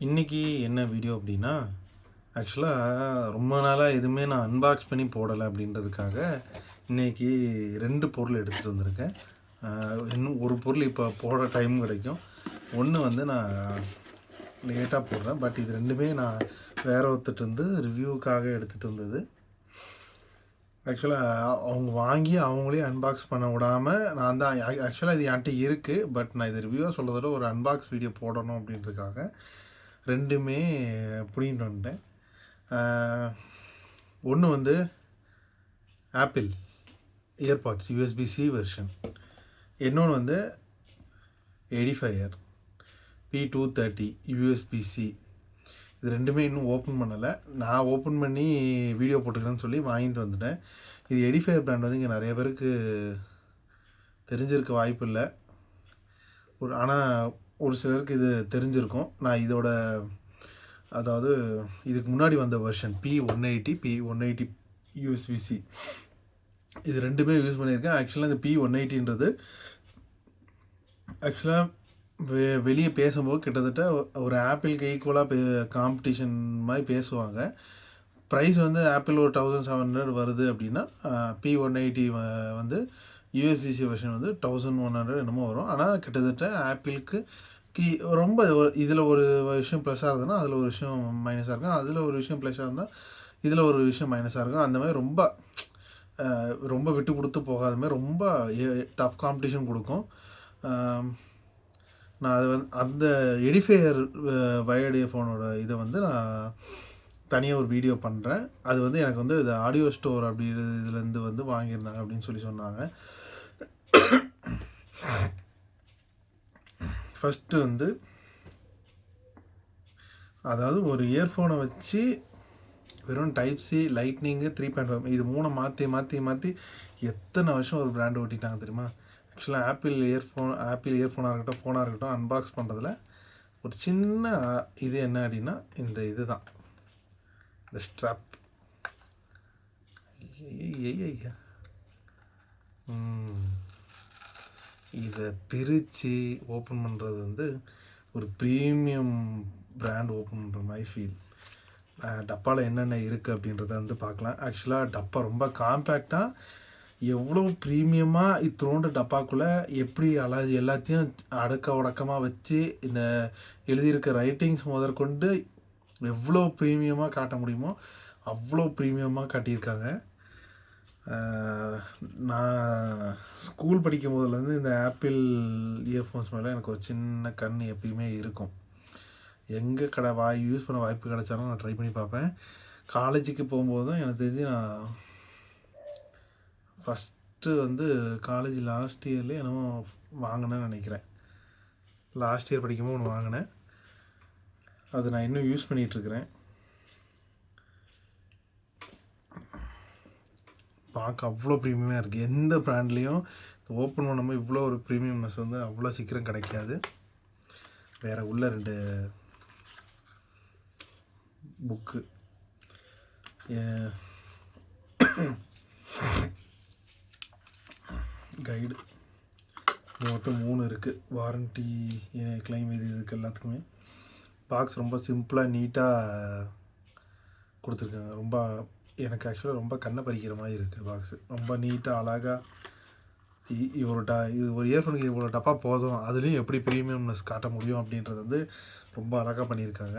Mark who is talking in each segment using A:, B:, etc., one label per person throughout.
A: இன்றைக்கி என்ன வீடியோ அப்படின்னா, ஆக்சுவலாக ரொம்ப நாளாக எதுவுமே நான் அன்பாக்ஸ் பண்ணி போடலை அப்படின்றதுக்காக இன்றைக்கி 2 பொருள் எடுத்துகிட்டு வந்திருக்கேன். இன்னும் ஒரு பொருள் இப்போ போடுற டைம் கிடைக்கும். ஒன்று வந்து நான் லேட்டாக போடுறேன். பட் இது 2மே நான் வேற ஒருத்தர்கிட்டருந்து ரிவ்யூவுக்காக எடுத்துகிட்டு வந்தது. ஆக்சுவலாக அவங்க வாங்கி அவங்களே அன்பாக்ஸ் பண்ண விடாமல் நான் தான் ஆக்சுவலாக இது என்கிட்ட இருக்குது. பட் நான் இது ரிவ்யூவாக சொல்கிறத ஒரு அன்பாக்ஸ் வீடியோ போடணும் அப்படின்றதுக்காக 2மே பிடிங்கிட்டு வந்துட்டேன். ஒன்று வந்து ஆப்பிள் இயர்பாட்ஸ் யூஎஸ்பி-C வெர்ஷன், இன்னொன்று வந்து எடிஃபையர் P230 யூஎஸ்பி-C. இது 2மே இன்னும் ஓப்பன் பண்ணலை. நான் ஓப்பன் பண்ணி வீடியோ போட்டுக்கிறேன்னு சொல்லி வாங்கிட்டு வந்துட்டேன். இது எடிஃபையர் பிராண்ட் வந்து இங்கே நிறைய பேருக்கு தெரிஞ்சிருக்க வாய்ப்பு இல்லை. ஆனால் ஒரு சிலருக்கு இது தெரிஞ்சிருக்கும். நான் இதோட அதாவது இதுக்கு முன்னாடி வந்த வெர்ஷன் P180 யூஎஸ்பி-C இது 2மே யூஸ் பண்ணியிருக்கேன். ஆக்சுவலாக இந்த P180ன்றது ஆக்சுவலாக வெளியே பேசும்போது கிட்டத்தட்ட ஒரு ஆப்பிளுக்கு ஈக்குவலாக காம்படிஷன் மாதிரி பேசுவாங்க. ப்ரைஸ் வந்து ஆப்பிள் ஒரு 1700 வருது அப்படின்னா P180 வந்து யூஎஸ்பி-C வெர்ஷன் வந்து 1100 என்னமோ வரும். ஆனால் கிட்டத்தட்ட ஆப்பிளுக்கு ரொம்ப இதில் ஒரு விஷயம் ப்ளஸ்ஸாக இருந்ததுன்னா அதில் ஒரு விஷயம் மைனஸாக இருக்கும், அதில் ஒரு விஷயம் ப்ளஸ்ஸாக இருந்தால் இதில் ஒரு விஷயம் மைனஸாக இருக்கும். அந்த மாதிரி ரொம்ப விட்டு கொடுத்து போகாத மாதிரி ரொம்ப டஃப் காம்படிஷன் கொடுக்கும். நான் அது வந்து அந்த எடிஃபையர் வயர்டு இயர்ஃபோனோட இதை வந்து நான் தனியாக ஒரு வீடியோ பண்ணுறேன். அது வந்து எனக்கு வந்து இது ஆடியோ ஸ்டோர் அப்படி இதுலேருந்து வந்து வாங்கியிருந்தாங்க அப்படின்னு சொல்லி சொன்னாங்க. ஃபஸ்ட்டு வந்து அதாவது ஒரு இயர்ஃபோனை வச்சு வெறும் டைப்-C, லைட்னிங்கு, 3.5 இது 3 மாற்றி எத்தனை வருஷம் ஒரு பிராண்ட் ஓட்டிட்டாங்க தெரியுமா? ஆக்சுவலாக ஆப்பிள் இயர்ஃபோனாக இருக்கட்டும், ஃபோனாக இருக்கட்டும், அன்பாக்ஸ் பண்ணுறதுல ஒரு சின்ன இது என்ன அப்படின்னா இந்த இது தான், இந்த ஸ்ட்ராப். இதை பிரித்து ஓப்பன் பண்ணுறது வந்து ஒரு ப்ரீமியம் பிராண்ட் ஓப்பன் பண்ணுற மாதிரி ஃபீல். டப்பாவில் என்னென்ன இருக்குது அப்படின்றத வந்து பார்க்கலாம். ஆக்சுவலாக டப்பா ரொம்ப காம்பேக்டாக எவ்வளோ ப்ரீமியமாக இத்தோண்டு டப்பாக்குள்ளே எப்படி எல்லாத்தையும் அடக்க உடக்கமாக வச்சு இந்த எழுதியிருக்க ரைட்டிங்ஸ் முதற்கொண்டு எவ்வளோ ப்ரீமியமாக காட்ட முடியுமோ அவ்வளோ ப்ரீமியமாக காட்டியிருக்காங்க. நான் ஸ்கூல் படிக்கும் போதுலேருந்து இந்த ஆப்பிள் இயர்ஃபோன்ஸ் மேலே எனக்கு ஒரு சின்ன கண் எப்பயுமே இருக்கும். எங்கே யூஸ் பண்ண வாய்ப்பு கிடைச்சாலும் நான் ட்ரை பண்ணி பார்ப்பேன். காலேஜுக்கு போகும்போதும் எனக்கு தெரிஞ்சு நான் ஃபஸ்ட்டு வந்து காலேஜ் லாஸ்ட் இயர்லேயே என்னமோ வாங்கினேன்னு நினைக்கிறேன். லாஸ்ட் இயர் படிக்கும்போது ஒன்று வாங்கினேன். அது நான் இன்னும் யூஸ் பண்ணிகிட்ருக்கிறேன். பார்க்க அவ்வளோ ப்ரீமியமாக இருக்குது. எந்த ப்ராண்ட்லேயும் ஓப்பன் பண்ணும்போது இவ்வளோ ஒரு ப்ரீமியம்னஸ் வந்து அவ்வளோ சீக்கிரம் கிடைக்காது. வேறு உள்ள 2 புக்கு கைடு மொத்தம் 3 இருக்குது. வாரண்ட்டி கிளைம் இதுக்கு எல்லாத்துக்குமே. பாக்ஸ் ரொம்ப சிம்பிளாக நீட்டாக கொடுத்துருக்காங்க. ரொம்ப எனக்கு ஆக்சுவலாக ரொம்ப கண்ணை பறிக்கிற மாதிரி இருக்குது பாக்ஸு. ரொம்ப நீட்டாக அழகாக இது ஒரு இயர்ஃபோனுக்கு இவ்வளோ டப்பா போதும், அதுலேயும் எப்படி ப்ரீமியம்னஸ் காட்ட முடியும் அப்படின்றது வந்து ரொம்ப அழகாக பண்ணியிருக்காங்க.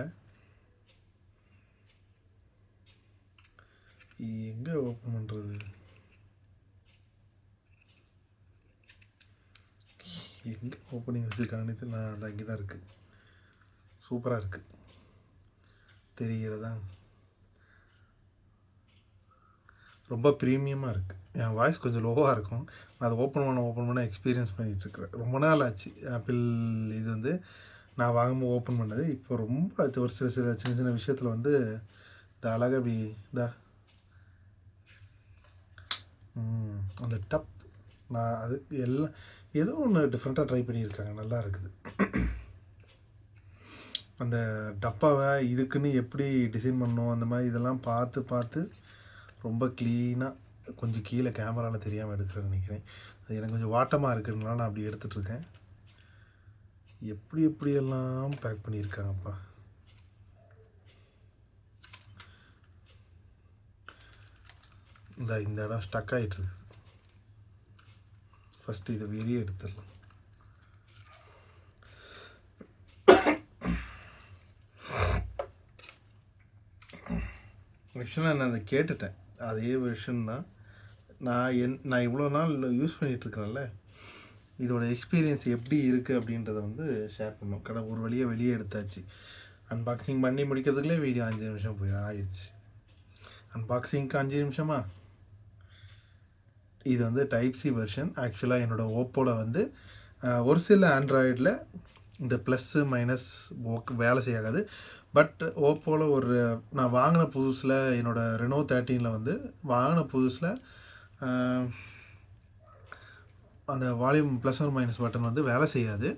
A: எங்கே ஓப்பன் பண்ணுறது? எங்கே ஓப்பனிங் வச்சுருக்காங்கன்னு நான் அந்த அங்கே தான் இருக்குது. சூப்பராக இருக்குது, தெரிகிறதா? ரொம்ப ப்ரீமியமாக இருக்குது. என் வாய்ஸ் கொஞ்சம் லோவாக இருக்கும். நான் அதை ஓப்பன் பண்ண எக்ஸ்பீரியன்ஸ் பண்ணிகிட்ருக்கிறேன். ரொம்ப நாள் ஆச்சு ஆப்பிள் இது வந்து நான் வாங்கும்போது ஓப்பன் பண்ணது. இப்போ ரொம்ப ஒரு சின்ன சின்ன விஷயத்தில் வந்து இந்த அழகாக இப்படி அந்த டப் நான் அது எல்லாம் ஏதோ ஒன்று டிஃப்ரெண்ட்டாக ட்ரை பண்ணியிருக்காங்க, நல்லா இருக்குது. அந்த டப்பாவை இதுக்குன்னு எப்படி டிசைன் பண்ணணும் அந்த மாதிரி இதெல்லாம் பார்த்து ரொம்ப க்ளீனாக கொஞ்சம் கீழே கேமராவில் தெரியாமல் எடுக்கிறேன்னு நினைக்கிறேன். அது எனக்கு கொஞ்சம் வாட்டமாக இருக்குதுனால நான் அப்படி எடுத்துகிட்ருக்கேன். எப்படியெல்லாம் பேக் பண்ணியிருக்காங்கப்பா. இந்த இடம் ஸ்டக் ஆகிட்டு இருக்குது. ஃபஸ்ட்டு இதை வெளியே எடுத்துடலாம். ஆக்சுவலாக நான் அதை கேட்டுட்டேன். அதே விஷயம் தான் நான் இவ்வளோ நாள் யூஸ் பண்ணிகிட்ருக்கிறேன்ல, இதோட எக்ஸ்பீரியன்ஸ் எப்படி இருக்குது அப்படின்றத வந்து ஷேர் பண்ணோம். ஒரு வழியாக வெளியே எடுத்தாச்சு. அன்பாக்சிங் பண்ணி முடிக்கிறதுக்குள்ளே வீடியோ 5 நிமிஷம் போய் ஆயிடுச்சு. அன்பாக்சிங்க்கு 5 நிமிஷமா? இது வந்து டைப் சி வெர்ஷன். ஆக்சுவலாக என்னோடய ஓப்போவில் வந்து ஒரு சில ஆண்ட்ராய்டில் இந்த ப்ளஸ்ஸு மைனஸ் வேலை செய்யாகாது. பட் ஓப்போவில் நான் வாங்கின புதுசில் என்னோடய ரெனோ 13 வந்து வாங்கின புதுசில் அந்த volume plus or minus button வந்து வேலை செய்யாது.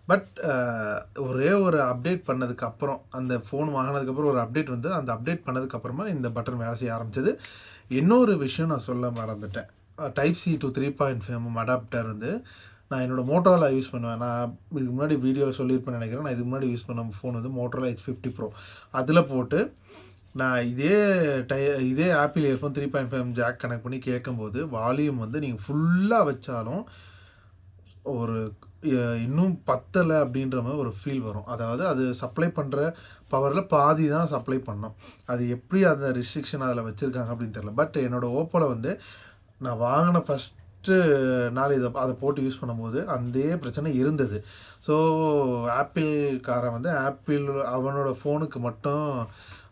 A: பட் ஒரே ஒரு அப்டேட் பண்ணதுக்கப்புறம், அந்த ஃபோன் வாங்கினதுக்கப்புறம் ஒரு அப்டேட் வந்து அந்த அப்டேட் பண்ணதுக்கப்புறமா இந்த பட்டன் வேலை செய்ய ஆரம்பிச்சது. இன்னொரு விஷயம் நான் சொல்ல மறந்துட்டேன். டைப் சி டு 3.5 அடாப்டர் வந்து நான் என்னோடய மோட்டோரோலா யூஸ் பண்ணுவேன். நான் இதுக்கு முன்னாடி வீடியோவில் சொல்லியிருப்பேன்னு நினைக்கிறேன். நான் இதுக்கு முன்னாடி யூஸ் பண்ண ஃபோன் வந்து மோட்டோரோலா H50 Pro. அதில் போட்டு நான் இதே ஆப்பிள் இயர்ஃபோன் 3.5 ஜாக் கனெக்ட் பண்ணி கேட்கும்போது வால்யூம் வந்து நீங்கள் ஃபுல்லாக வச்சாலும் ஒரு இன்னும் பத்தலை அப்படின்ற மாதிரி ஒரு ஃபீல் வரும். அதாவது அது சப்ளை பண்ணுற பவரில் பாதி தான் சப்ளை பண்ணோம். அது எப்படி அந்த ரெஸ்ட்ரிக்ஷன் அதில் வச்சுருக்காங்க அப்படின்னு தெரியல. பட் என்னோடய ஓப்போவில் வந்து நான் வாங்கின ஃபஸ்ட்டு நாள் அதை போட்டு யூஸ் பண்ணும்போது அதே பிரச்சனை இருந்தது. ஸோ ஆப்பிள்காரன் வந்து அவனோட ஃபோனுக்கு மட்டும்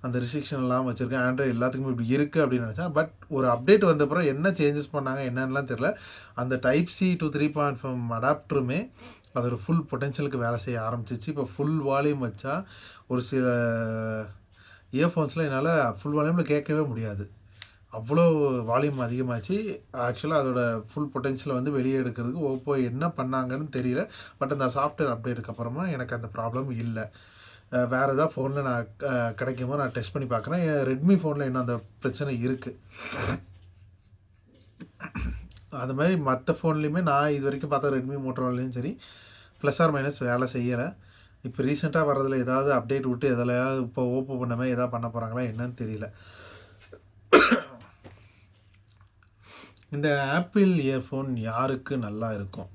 A: அந்த ரெஸ்ட்ரிக்ஷன் இல்லாமல் வச்சுருக்கேன், ஆண்ட்ராய்டு எல்லாத்துக்குமே இப்படி இருக்குது அப்படின்னு நினச்சேன். பட் ஒரு அப்டேட் வந்தப்பறம் என்ன சேஞ்சஸ் பண்ணாங்க என்னென்னலாம் தெரில. அந்த டைப் சி டு 3.5 அடாப்டருமே அதோட ஃபுல் பொட்டென்ஷியலுக்கு வேலை செய்ய ஆரம்பிச்சிச்சு. இப்போ ஃபுல் வால்யூம் வச்சா ஒரு சில இயர்ஃபோன்ஸில் என்னால் ஃபுல் வால்யூமில் கேட்கவே முடியாது. அவ்வளோ வால்யூம் அதிகமாச்சு. ஆக்சுவலாக அதோட ஃபுல் பொட்டென்ஷியலை வந்து வெளியே எடுக்கிறதுக்கு ஓப்போ என்ன பண்ணாங்கன்னு தெரியல. பட் அந்த சாஃப்ட்வேர் அப்டேட்டுக்கு அப்புறமா எனக்கு அந்த ப்ராப்ளம் இல்லை. வேறு ஏதாவது ஃபோனில் நான் கிடைக்குமோ நான் டெஸ்ட் பண்ணி பார்க்குறேன். ரெட்மி ஃபோனில் இன்னும் அந்த பிரச்சனை இருக்குது. அது மாதிரி மற்ற ஃபோன்லேயுமே நான் இது வரைக்கும் பார்த்த ரெட்மி மோட்டோரோலையும் சரி ப்ளஸ் ஆர் மைனஸ் வேலை செய்யலை. இப்போ ரீசெண்டாக வர்றதில் ஏதாவது அப்டேட் விட்டு எதிலையாவது இப்போ ஓப்போ பண்ண மாதிரி எதாவது பண்ண போகிறாங்களா என்னன்னு தெரியல. இந்த ஆப்பிள் இயர்ஃபோன் யாருக்கு நல்லா இருக்கும்?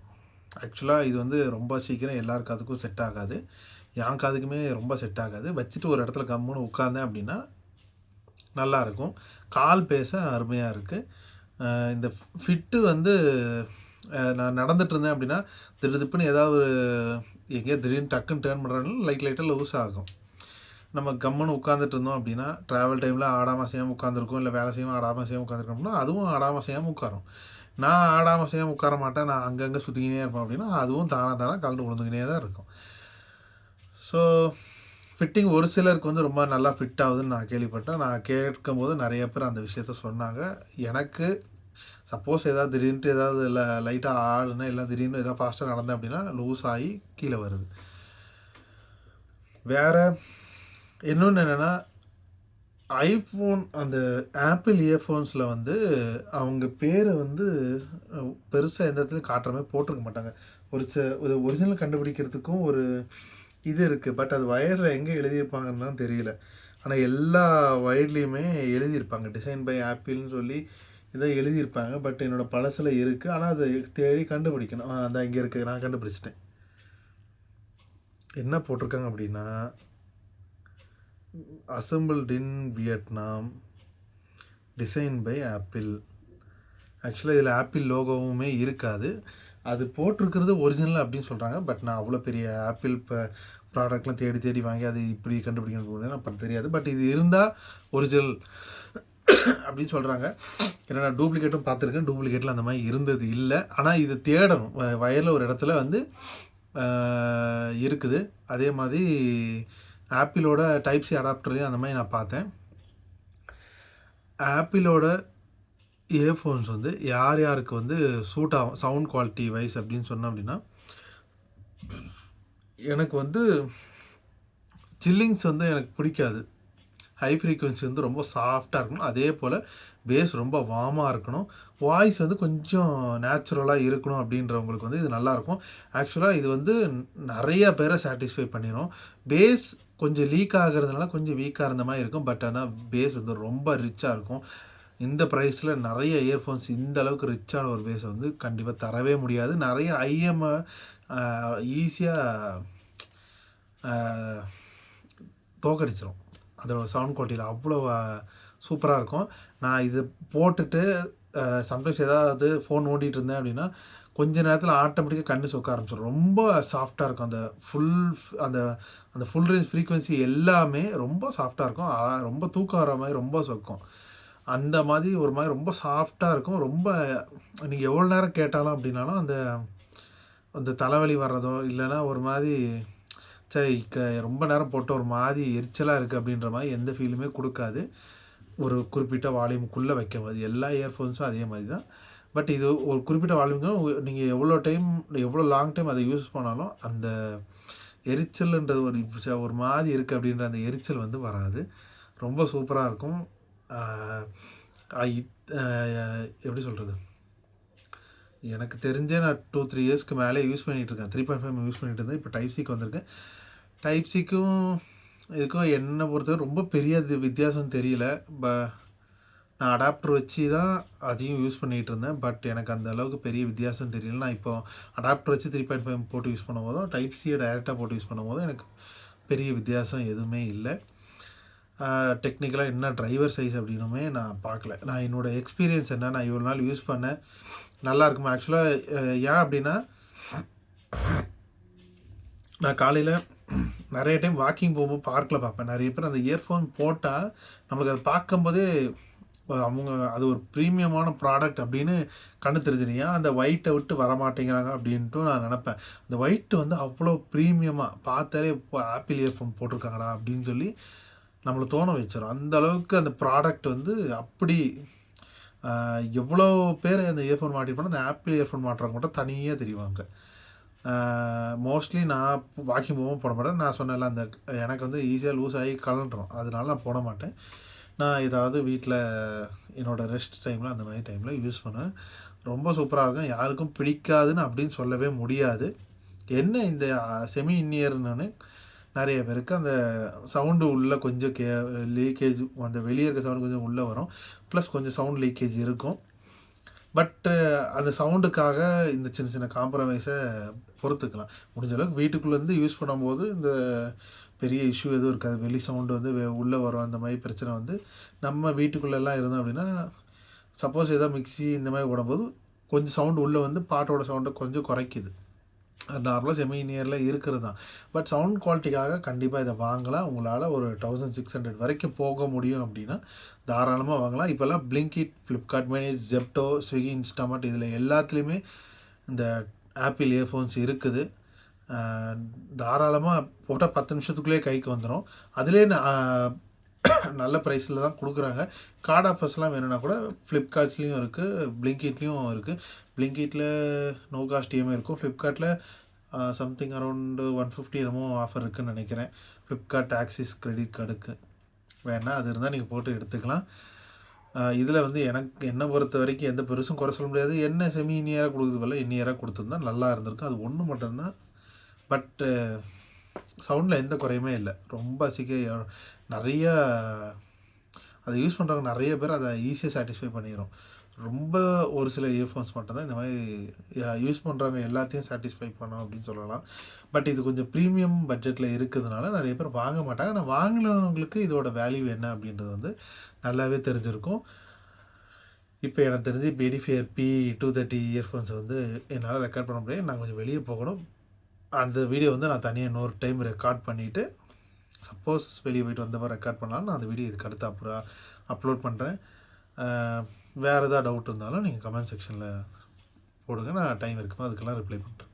A: ஆக்சுவலாக இது வந்து ரொம்ப சீக்கிரம் எல்லார் காதுக்கும் செட் ஆகாது. என் காதுக்குமே ரொம்ப செட் ஆகாது. வச்சுட்டு ஒரு இடத்துல கம்முன்னு உட்காந்தேன் அப்படின்னா நல்லாயிருக்கும். கால் பேச அருமையாக இருக்குது. இந்த ஃபிட்டு வந்து நான் நடந்துட்டு இருந்தேன் அப்படின்னா திடுப்புன்னு ஏதாவது எங்கேயோ திடீர்னு டக்குன்னு டேர்ன் பண்ணுறாலும் லைட்டாக லூஸ் ஆகும். நம்ம கம்முன்னு உட்காந்துட்டு இருந்தோம் அப்படின்னா ட்ராவல் டைமில் ஆடாமல் செய்யாமல் உட்காந்துருக்கோம், இல்லை வேலை செய்யாமல் ஆடாமல் செய்யாமல் உட்காந்துருக்கோம்னா அதுவும் ஆடாமல் செய்யாமல் உட்காரும். நான் ஆடாமல் செய்யாமல் உட்கார மாட்டேன், நான் அங்கங்கே சுற்றிக்கினே இருப்பேன் அப்படின்னா அதுவும் தானாக கலந்து விழுந்துக்கினே தான் இருக்கும். ஸோ ஃபிட்டிங் ஒரு சிலருக்கு வந்து ரொம்ப நல்லா ஃபிட் ஆகுதுன்னு நான் கேள்விப்பட்டேன். நான் கேட்கும்போது நிறைய பேர் அந்த விஷயத்த சொன்னாங்க. எனக்கு சப்போஸ் ஏதாவது திடீர்னு ஏதாவது லைட்டாக ஆடுனா இல்லை திடீர்னு ஏதாவது ஃபாஸ்ட்டாக நடந்தேன் அப்படின்னா லூஸ் ஆகி கீழே வருது. வேறு இன்னொன்று என்னென்னா ஐஃபோன் அந்த ஆப்பிள் இயர்ஃபோன்ஸில் வந்து அவங்க பேரை வந்து பெருசாக எந்த இடத்துலையும் காட்டுற மாதிரி போட்டிருக்க மாட்டாங்க. ஒரு ஒரிஜினல் கண்டுபிடிக்கிறதுக்கும் ஒரு இது இருக்குது. பட் அது வயரில் எங்கே எழுதியிருப்பாங்கன்னு தான் தெரியல. ஆனால் எல்லா வயர்லேயுமே எழுதியிருப்பாங்க டிசைன் பை ஆப்பிள்னு சொல்லி இதை எழுதியிருப்பாங்க. பட் என்னோடய பழசில் இருக்குது. ஆனால் அதை தேடி கண்டுபிடிக்கணும். அந்த இங்கே இருக்குது, நான் கண்டுபிடிச்சிட்டேன். என்ன போட்டிருக்காங்க அப்படின்னா assembled in Vietnam, design by Apple. ஆக்சுவலாக இதில் ஆப்பிள் லோகோவுமே இருக்காது. அது போட்டிருக்கிறது ஒரிஜினல் அப்படின்னு சொல்கிறாங்க. பட் நான் அவ்வளோ பெரிய ஆப்பிள் இப்போ ப்ராடக்ட்லாம் தேடி வாங்கி அது இப்படி கண்டுபிடிக்கணும் அப்போ தெரியாது. பட் இது இருந்தால் ஒரிஜினல் அப்படின்னு சொல்கிறாங்க. ஏன்னா நான் டூப்ளிகேட்டும் பார்த்துருக்கேன். டூப்ளிகேட்டில் அந்த மாதிரி இருந்தது இல்லை. ஆனால் இதை தேடணும். வயரில் ஒரு இடத்துல வந்து இருக்குது. அதே மாதிரி ஆப்பிளோட டைப் சி அடாப்டர்லையும் அந்த மாதிரி நான் பார்த்தேன். ஆப்பிளோட இயர்ஃபோன்ஸ் வந்து யாருக்கு வந்து சூட் ஆகும் சவுண்ட் குவாலிட்டி வைஸ் அப்படின்னு சொன்னோம் அப்படின்னா எனக்கு வந்து சில்லிங்ஸ் வந்து எனக்கு பிடிக்காது. ஹை ஃப்ரீக்குவென்சி வந்து ரொம்ப சாஃப்டாக இருக்கணும். அதே போல் பேஸ் ரொம்ப வார்மாக இருக்கணும். வாய்ஸ் வந்து கொஞ்சம் நேச்சுரலாக இருக்கணும் அப்படின்றவங்களுக்கு வந்து இது நல்லாயிருக்கும். ஆக்சுவலாக இது வந்து நிறைய பேரை சாட்டிஸ்ஃபை பண்ணிடும். பேஸ் கொஞ்சம் லீக் ஆகிறதுனால கொஞ்சம் வீக்காக இருந்த மாதிரி இருக்கும். பட் ஆனால் பேஸ் வந்து ரொம்ப ரிச்சாக இருக்கும். இந்த ப்ரைஸில் நிறைய இயர்ஃபோன்ஸ் இந்த அளவுக்கு ரிச்சான ஒரு பேஸை வந்து கண்டிப்பாக தரவே முடியாது. நிறைய ஐஎம் ஈஸியாக தோக்கடிச்சிடும். அதோட சவுண்ட் குவாலிட்டியில் அவ்வளோ சூப்பராக இருக்கும். நான் இது போட்டுட்டு சம்டைம்ஸ் ஏதாவது ஃபோன் ஓட்டிகிட்டு இருந்தேன் அப்படின்னா கொஞ்ச நேரத்தில் ஆட்டோமேட்டிக்காக கண்ணு சொக்க ஆரம்பிச்சிடும். ரொம்ப சாஃப்டாக இருக்கும். அந்த அந்த ஃபுல் ரேஞ்ச் ஃப்ரீக்வன்சி எல்லாமே ரொம்ப சாஃப்டாக இருக்கும். ரொம்ப தூக்கம் வர மாதிரி ரொம்ப சொக்கும். அந்த மாதிரி ஒரு மாதிரி ரொம்ப சாஃப்டாக இருக்கும். ரொம்ப நீங்கள் எவ்வளோ நேரம் கேட்டாலும் அப்படின்னாலும் அந்த அந்த தலைவலி வர்றதோ இல்லைன்னா ஒரு மாதிரி சரி ரொம்ப நேரம் போட்டு ஒரு மாதிரி எரிச்சலாக இருக்குது அப்படின்ற மாதிரி எந்த ஃபீலுமே கொடுக்காது. ஒரு குறிப்பிட்ட வால்யூமுக்குள்ளே வைக்கும் போது எல்லா இயர்ஃபோன்ஸும் அதே மாதிரி தான். பட் இது ஒரு குறிப்பிட்ட வால்யூமுக்கு நீங்கள் எவ்வளோ லாங் டைம் அதை யூஸ் பண்ணாலும் அந்த எரிச்சல்ன்றது ஒரு மாதிரி இருக்குது அப்படின்ற அந்த எரிச்சல் வந்து வராது. ரொம்ப சூப்பராக இருக்கும். எப்படி சொல்கிறது, எனக்கு தெரிஞ்சே நான் 2-3 இயர்ஸ்க்கு மேலே யூஸ் பண்ணிகிட்ருக்கேன். 3.5 யூஸ் பண்ணிகிட்டு இருந்தேன். இப்போ டைப் சிக்கு வந்திருக்கேன். டைப் சிக்கும் இதுக்கும் என்னை பொறுத்தவரை ரொம்ப பெரிய வித்தியாசம் தெரியல. நான் அடாப்டர் வச்சு தான் அதையும் யூஸ் பண்ணிகிட்டு இருந்தேன். பட் எனக்கு அந்த அளவுக்கு பெரிய வித்தியாசம் தெரியல. நான் இப்போ அடாப்டர் வச்சு 3.5 போட்டு யூஸ் பண்ணும் போதும் டைப் சியை டைரெக்டாக போட்டு யூஸ் பண்ணும் போதும் எனக்கு பெரிய வித்தியாசம் எதுவுமே இல்லை. டெக்னிக்கலாக என்ன டிரைவர் சைஸ் அப்படின்னுமே நான் பார்க்கல. நான் என்னோடய எக்ஸ்பீரியன்ஸ் என்ன, நான் இவ்வளோ நாள் யூஸ் பண்ணேன் நல்லா இருக்குமா. ஆக்சுவலாக ஏன் அப்படின்னா நான் காலையில் நிறைய டைம் வாக்கிங் போகும்போது பார்க்கில் பார்ப்பேன். நிறைய பேர் அந்த இயர்ஃபோன் போட்டால் நம்மளுக்கு அதை பார்க்கும்போதே அவங்க அது ஒரு ப்ரீமியமான ப்ராடக்ட் அப்படின்னு கண்ணு தெரிஞ்சிருங்க. அந்த ஒயிட்டை விட்டு வரமாட்டேங்கிறாங்க அப்படின்ட்டு நான் நினப்பேன். அந்த ஒயிட்டு வந்து அவ்வளோ ப்ரீமியமாக பார்த்தாலே இப்போ ஆப்பிள் இயர்ஃபோன் போட்டிருக்காங்கடா அப்படின்னு சொல்லி நம்மளை தோண வச்சிடும். அந்த அளவுக்கு அந்த ப்ராடக்ட் வந்து அப்படி எவ்வளோ பேர் அந்த இயர்ஃபோன் மாட்டிருப்பாங்க. அந்த ஆப்பிள் இயர்ஃபோன் மாட்டுறவங்க மட்டும் தனியாக தெரிவாங்க. மோஸ்ட்லி நான் வாக்கிங் போகவும் போட மாட்டேன். நான் சொன்னேன்ல அந்த எனக்கு வந்து ஈஸியாக லூஸ் ஆகி கலண்டுரும். அதனால நான் போட மாட்டேன். நான் ஏதாவது வீட்டில் என்னோடய ரெஸ்ட் டைமில் அந்த மாதிரி டைமில் யூஸ் பண்ணுவேன். ரொம்ப சூப்பராக இருக்கும். யாருக்கும் பிடிக்காதுன்னு அப்படின்னு சொல்லவே முடியாது. என்ன இந்த செமி இன்னியர்னு நிறைய பேருக்கு அந்த சவுண்டு உள்ளே கொஞ்சம் லீக்கேஜ், அந்த வெளியே இருக்க சவுண்டு கொஞ்சம் உள்ளே வரும். ப்ளஸ் கொஞ்சம் சவுண்ட் லீக்கேஜ் இருக்கும். பட்டு அந்த சவுண்டுக்காக இந்த சின்ன சின்ன காம்ப்ரமைஸை பொறுத்துக்கலாம். முடிஞ்ச அளவுக்கு வீட்டுக்குள்ளேருந்து யூஸ் பண்ணும்போது இந்த பெரிய இஷ்யூ எதுவும் இருக்காது. வெளி சவுண்டு வந்து உள்ளே வரும். அந்த மாதிரி பிரச்சனை வந்து நம்ம வீட்டுக்குள்ளெல்லாம் இருந்தோம் அப்படின்னா சப்போஸ் ஏதாவது மிக்ஸி இந்த மாதிரி ஓடும்போது கொஞ்சம் சவுண்டு உள்ளே வந்து பாட்டோட சவுண்டை கொஞ்சம் குறைக்குது. அது நார்மலாக செமி நியரில் இருக்கிறது தான். பட் சவுண்ட் குவாலிட்டிக்காக கண்டிப்பாக இதை வாங்கலாம். உங்களால் ஒரு 1600 வரைக்கும் போக முடியும் அப்படின்னா தாராளமாக வாங்கலாம். இப்போல்லாம் Blinkit, Flipkart, manage, Zepto, Swiggy, Instamart இதில் எல்லாத்துலேயுமே இந்த ஆப்பிள் இயர்ஃபோன்ஸ் இருக்குது. தாராளமாக போட்டால் 10 நிமிஷத்துக்குள்ளேயே கைக்கு வந்துடும். அதிலே நல்ல ப்ரைஸில் தான் கொடுக்குறாங்க. கார்டு ஆஃபர்ஸ்லாம் வேணும்னா கூட ஃப்ளிப்கார்ட்ஸ்லேயும் இருக்குது, பிளிங்கிட்லேயும் இருக்குது. பிளிங்கிட்டில் நோ காஸ்ட் இஎம்ஐ இருக்கும். ஃப்ளிப்கார்ட்டில் சம்திங் அரௌண்டு 150 என்னமோ ஆஃபர் இருக்குதுன்னு நினைக்கிறேன். ஃப்ளிப்கார்ட் ஆக்சிஸ் கிரெடிட் கார்டுக்கு வேணால் அது இருந்தால் நீங்கள் போட்டு எடுத்துக்கலாம். இதில் வந்து என்னை பொறுத்த வரைக்கும் எந்த பெருசும் குறை சொல்ல முடியாது. என்ன செமி இன்னியராக கொடுக்குறது போல இன்னியராக கொடுத்துருந்தா நல்லா இருந்திருக்கும். அது ஒன்று மட்டும்தான். பட்டு சவுண்டில் எந்த குறையுமே இல்லை. ரொம்ப நிறைய அதை யூஸ் பண்ணுறவங்க நிறைய பேர் அதை ஈஸியாக சாட்டிஸ்ஃபை பண்ணிடும். ரொம்ப ஒரு சில இயர்ஃபோன்ஸ் மட்டும்தான் இந்த மாதிரி யூஸ் பண்ணுறவங்க எல்லாத்தையும் சாட்டிஸ்ஃபை பண்ணோம் அப்படின்னு சொல்லலாம். பட் இது கொஞ்சம் ப்ரீமியம் பட்ஜெட்டில் இருக்கிறதுனால நிறைய பேர் வாங்க மாட்டாங்க. ஆனால் வாங்கினவங்களுக்கு இதோட வேல்யூ என்ன அப்படின்றது வந்து நல்லாவே தெரிஞ்சிருக்கும். இப்போ எனக்கு தெரிஞ்சு இப்போ எடிஃபையர் P230 இயர்ஃபோன்ஸ் வந்து என்னால் ரெக்கார்ட் பண்ண முடியாது. நான் கொஞ்சம் வெளியே போகணும். அந்த வீடியோ வந்து நான் தனியாக இன்னொரு டைம் ரெக்கார்ட் பண்ணிவிட்டு சப்போஸ் வெளியே போய்ட்டு வந்தப்போ ரெக்கார்ட் பண்ணாலும் நான் அந்த வீடியோ இதுக்கு அடுத்து அப்புறம் அப்லோட் பண்ணுறேன். வேறு ஏதாவது டவுட் இருந்தாலும் நீங்கள் கமெண்ட் செக்ஷனில் போடுங்க. நான் டைம் இருக்குமோ அதுக்கெல்லாம் ரிப்ளை பண்ணுறேன்.